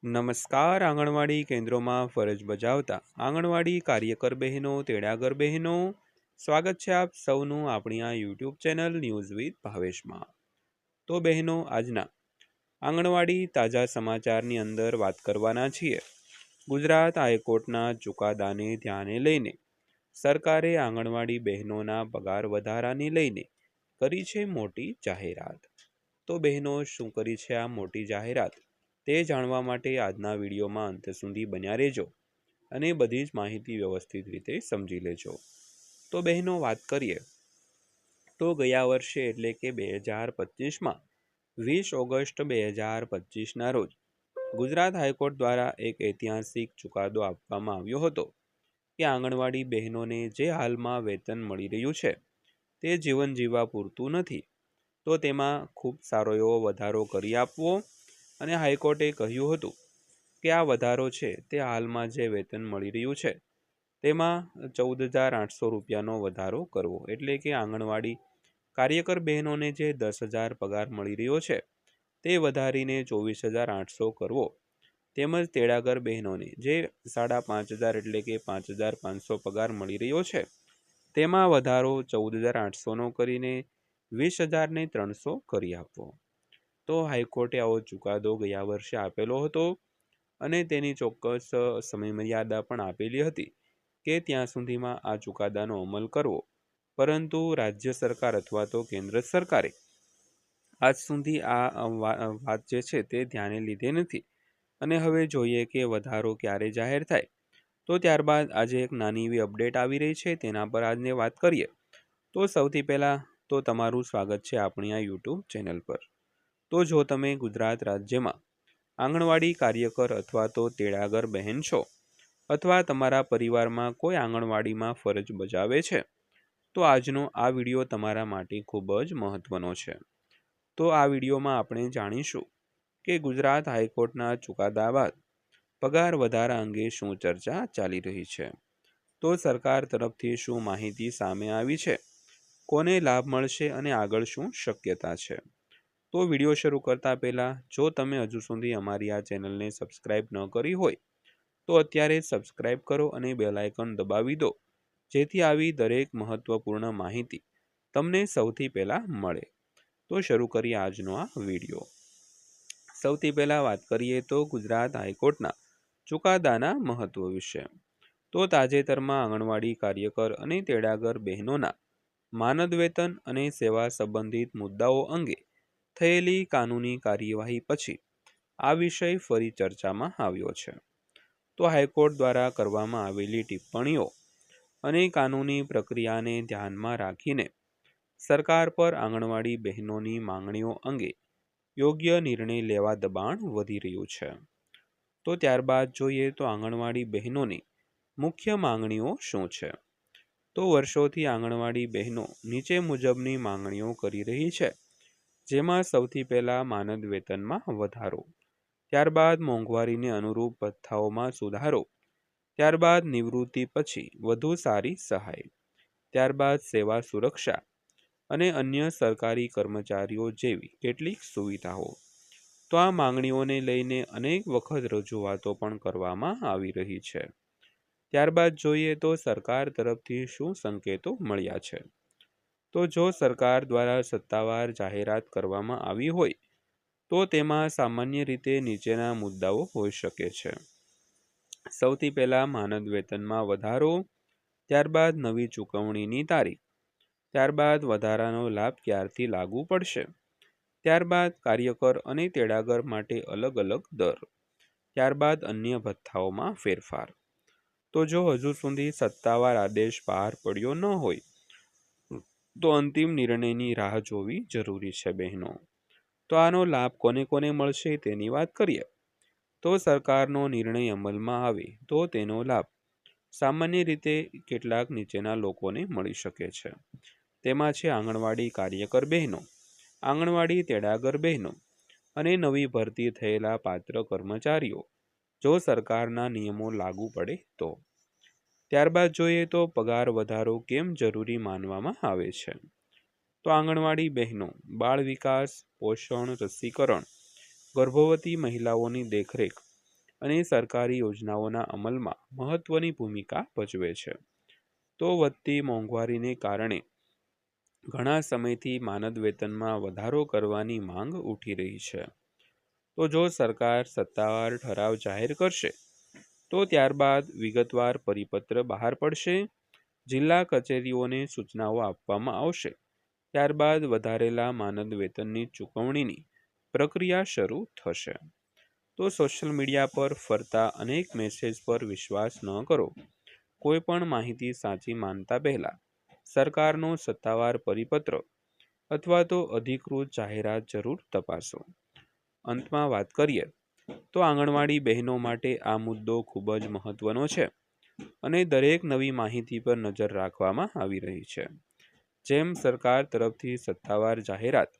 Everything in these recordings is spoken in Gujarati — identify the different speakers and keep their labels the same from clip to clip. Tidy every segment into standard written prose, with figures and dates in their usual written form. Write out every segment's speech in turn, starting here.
Speaker 1: નમસ્કાર. આંગણવાડી કેન્દ્રોમાં ફરજ બજાવતા આંગણવાડી કાર્યકર બહેનો, તેડાગર બહેનો, સ્વાગત છે આપ સૌનું આપણી આ યુટ્યુબ ચેનલ ન્યૂઝ વિથ ભાવેશમાં. તો બહેનો, આજના આંગણવાડી તાજા સમાચારની અંદર વાત કરવાના છીએ. ગુજરાત હાઈકોર્ટના ચુકાદાને ધ્યાને લઈને સરકારે આંગણવાડી બહેનોના પગાર વધારાને લઈને કરી છે મોટી જાહેરાત. તો બહેનો, શું કરી છે આ મોટી જાહેરાત તે જાણવા માટે આજના વિડીયોમાં અંત સુધી બન્યા રહેજો અને બધી જ માહિતી વ્યવસ્થિત રીતે સમજી લેજો. તો બહેનો, વાત કરીએ તો ગયા વર્ષે એટલે કે 2025માં 20 ઓગસ્ટ 2025ના રોજ ગુજરાત હાઈકોર્ટ દ્વારા એક ઐતિહાસિક ચુકાદો આપવામાં આવ્યો હતો કે આંગણવાડી બહેનોને જે હાલમાં વેતન મળી રહ્યું છે તે જીવન જીવવા પૂરતું નથી, તો તેમાં ખૂબ સારો એવો વધારો કરી આપવો. અને હાઈકોર્ટે કહ્યું હતું કે આ વધારો છે તે હાલમાં જે વેતન મળી રહ્યું છે તેમાં 14,800 રૂપિયાનો વધારો કરવો, એટલે કે આંગણવાડી કાર્યકર બહેનોને જે 10,000 પગાર મળી રહ્યો છે તે વધારીને 24,800 કરવો, તેમજ તેડાગર બહેનોને જે 5,500 એટલે કે 5,500 પગાર મળી રહ્યો છે તેમાં વધારો 14,800નો કરીને 20,300 કરી આપવો. તો હાઈકોર્ટે આવો ચુકાદો ગયા વર્ષે આપેલો હતો અને તેની ચોક્કસ સમયમર્યાદા પણ આપેલી હતી કે ત્યાં સુધીમાં આ ચુકાદાનો અમલ કરવો, પરંતુ રાજ્ય સરકાર અથવા તો કેન્દ્ર સરકારે આજ સુધી આ વાત જે છે તે ધ્યાને લીધે નથી. અને હવે જોઈએ કે વધારો ક્યારે જાહેર થાય. તો ત્યારબાદ આજે એક નાની એવી અપડેટ આવી રહી છે, તેના પર આજને વાત કરીએ. તો સૌથી પહેલાં તો તમારું સ્વાગત છે આપણી આ યુટ્યુબ ચેનલ પર. તો જો તમે ગુજરાત રાજ્યમાં આંગણવાડી કાર્યકર અથવા તો તેડાગર બહેન છો, અથવા તમારા પરિવારમાં કોઈ આંગણવાડીમાં ફરજ બજાવે છે, તો આજનો આ વિડીયો તમારા માટે ખૂબ જ મહત્વનો છે. તો આ વિડીયોમાં આપણે જાણીશું કે ગુજરાત હાઈકોર્ટના ચુકાદા બાદ પગાર વધારા અંગે શું ચર્ચા ચાલી રહી છે, તો સરકાર તરફથી શું માહિતી સામે આવી છે, કોને લાભ મળશે અને આગળ શું શક્યતા છે. તો વિડીયો શરૂ કરતા પહેલાં જો તમે હજુ સુધી અમારી આ ચેનલને સબસ્ક્રાઈબ ન કરી હોય તો અત્યારે સબસ્ક્રાઈબ કરો અને બેલ આઇકન દબાવી દો, જેથી આવી દરેક મહત્વપૂર્ણ માહિતી તમને સૌથી પહેલાં મળે. તો શરૂ કરીએ આજનો આ વિડીયો. સૌથી પહેલાં વાત કરીએ તો ગુજરાત હાઈકોર્ટના ચુકાદાના મહત્વ વિશે. તો તાજેતરમાં આંગણવાડી કાર્યકર અને તેડાગર બહેનોના માનદ વેતન અને સેવા સંબંધિત મુદ્દાઓ અંગે થયેલી કાનૂની કાર્યવાહી પછી આ વિષય ફરી ચર્ચામાં આવ્યો છે. તો હાઈકોર્ટ દ્વારા કરવામાં આવેલી ટિપ્પણીઓ અને કાનૂની પ્રક્રિયાને ધ્યાનમાં રાખીને સરકાર પર આંગણવાડી બહેનોની માંગણીઓ અંગે યોગ્ય નિર્ણય લેવા દબાણ વધી રહ્યું છે. તો ત્યારબાદ જોઈએ તો આંગણવાડી બહેનોની મુખ્ય માંગણીઓ શું છે. તો વર્ષોથી આંગણવાડી બહેનો નીચે મુજબની માંગણીઓ કરી રહી છે, જેમાં સૌથી પહેલાં માનદ વેતનમાં વધારો, ત્યારબાદ મોંઘવારીને અનુરૂપ ભથ્થાઓમાં સુધારો, ત્યારબાદ નિવૃત્તિ પછી વધુ સારી સહાય, ત્યારબાદ સેવા સુરક્ષા અને અન્ય સરકારી કર્મચારીઓ જેવી કેટલીક સુવિધાઓ. તો આ માંગણીઓને લઈને અનેક વખત રજૂઆતો પણ કરવામાં આવી રહી છે. ત્યારબાદ જોઈએ તો સરકાર તરફથી શું સંકેતો મળ્યા છે. તો જો સરકાર દ્વારા સત્તાવાર જાહેરાત કરવામાં આવી હોય તો તેમાં સામાન્ય રીતે નીચેના મુદ્દાઓ હોઈ શકે છે. સૌથી પહેલાં માનદ વેતનમાં વધારો, ત્યારબાદ નવી ચૂકવણીની તારીખ, ત્યારબાદ વધારાનો લાભ ક્યારથી લાગુ પડશે, ત્યારબાદ કાર્યકર અને તેડાગર માટે અલગ અલગ દર, ત્યારબાદ અન્ય ભથ્થાઓમાં ફેરફાર. તો જો હજુ સુધી સત્તાવાર આદેશ બહાર પડ્યો ન હોય તો અંતિમ નિર્ણયની રાહ જોવી જરૂરી છે બહેનો. તો આનો લાભ કોને કોને મળશે તેની વાત કરીએ. તો સરકારનો નિર્ણય અમલમાં આવે તો તેનો લાભ સામાન્ય રીતે કેટલાક નીચેના લોકોને મળી શકે છે. તેમાં છે આંગણવાડી કાર્યકર બહેનો, આંગણવાડી તેડાગર બહેનો અને નવી ભરતી થયેલા પાત્ર કર્મચારીઓ, જો સરકારના નિયમો લાગુ પડે તો. ત્યારબાદ જોઈએ તો પગાર વધારો કેમ જરૂરી માનવામાં આવે છે. તો આંગણવાડી બહેનો બાળ વિકાસ, પોષણ, રસીકરણ, ગર્ભવતી મહિલાઓની દેખરેખ અને સરકારી યોજનાઓના અમલમાં મહત્વની ભૂમિકા ભજવે છે. તો વધતી મોંઘવારીને કારણે ઘણા સમયથી માનદ વેતનમાં વધારો કરવાની માંગ ઉઠી રહી છે. તો જો સરકાર સત્તાવાર ઠરાવ જાહેર કરશે તો ત્યારબાદ વિગતવાર પરિપત્ર બહાર પડશે, જિલ્લા કચેરીઓને સૂચનાઓ આપવામાં આવશે, ત્યારબાદ વધારેલા માનદ વેતનની ચૂકવણીની પ્રક્રિયા શરૂ થશે. તો સોશિયલ મીડિયા પર ફરતા અનેક મેસેજ પર વિશ્વાસ ન કરો. કોઈ પણ માહિતી સાચી માનતા પહેલા સરકારનો સત્તાવાર પરિપત્ર અથવા તો અધિકૃત જાહેરાત જરૂર તપાસો. અંતમાં વાત કરીએ તો આંગણવાડી બહેનો માટે આ મુદ્દો ખૂબ જ મહત્વનો છે અને દરેક નવી માહિતી પર નજર રાખવામાં આવી રહી છે. જેમ સરકાર તરફથી સત્તાવાર જાહેરાત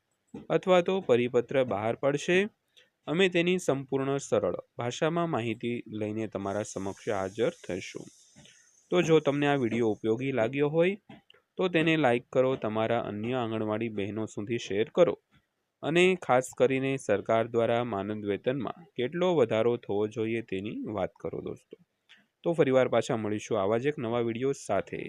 Speaker 1: અથવા તો પરિપત્ર બહાર પડશે, અમે તેની સંપૂર્ણ સરળ ભાષામાં માહિતી લઈને તમારા સમક્ષ હાજર થઈશું. તો જો તમને આ વિડીયો ઉપયોગી લાગ્યો હોય તો તેને લાઈક કરો, તમારા અન્ય આંગણવાડી બહેનો સુધી શેર કરો અને ખાસ કરીને સરકાર દ્વારા માનદ વેતનમાં કેટલો વધારો થવો જોઈએ તેની વાત કરો દોસ્તો. તો ફરીવાર પાછા મળીશું આવા જ એક નવા વિડીયો સાથે.